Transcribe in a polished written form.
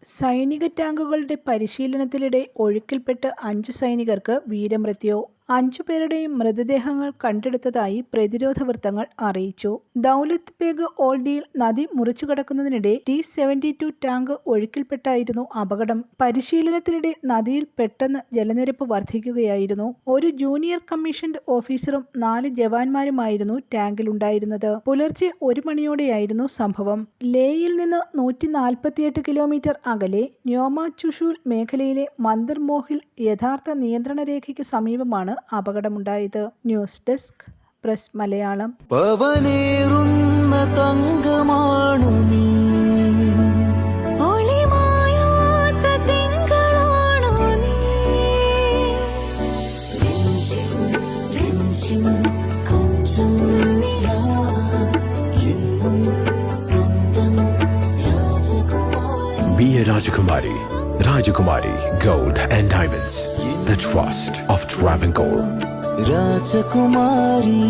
സൈനിക ടാങ്കുകളുടെ പരിശീലനത്തിനിടെ ഒഴുക്കിൽപ്പെട്ട് 5 സൈനികർക്ക് വീരമൃത്യു. 5 പേരുടെയും മൃതദേഹങ്ങൾ കണ്ടെടുത്തതായി പ്രതിരോധ വൃത്തങ്ങൾ അറിയിച്ചു. ദൗലത്ത് ബേഗ് ഓൾഡിയിൽ നദി മുറിച്ചുകടക്കുന്നതിനിടെ T-72 ടാങ്ക് ഒഴുക്കിൽപ്പെട്ടായിരുന്നു അപകടം. പരിശീലനത്തിനിടെ നദിയിൽ പെട്ടെന്ന് ജലനിരപ്പ് വർദ്ധിക്കുകയായിരുന്നു. ഒരു ജൂനിയർ കമ്മീഷൻഡ് ഓഫീസറും 4 ജവാന്മാരുമായിരുന്നു ടാങ്കിലുണ്ടായിരുന്നത്. പുലർച്ചെ 1 മണിയോടെയായിരുന്നു സംഭവം. ലേയിൽ നിന്ന് 148 കിലോമീറ്റർ അകലെ ന്യോമ ചുഷൂൽ മേഖലയിലെ മന്ദർ മോഹിൽ യഥാർത്ഥ നിയന്ത്രണ രേഖയ്ക്ക് സമീപമാണ് അപകടമുണ്ടായത്. News desk press Malayalam. പവനേറുന്ന തങ്കമാണു നീ, ഒളിമായാത്ത തിങ്കളാണു നീ, കൊഞ്ചും നിലാ എന്നും സ്വന്തം രാജകുമാരി. Be a Rajakumari. Rajakumari Gold and Diamonds. The trust of Travancore. രാജകുമാരി.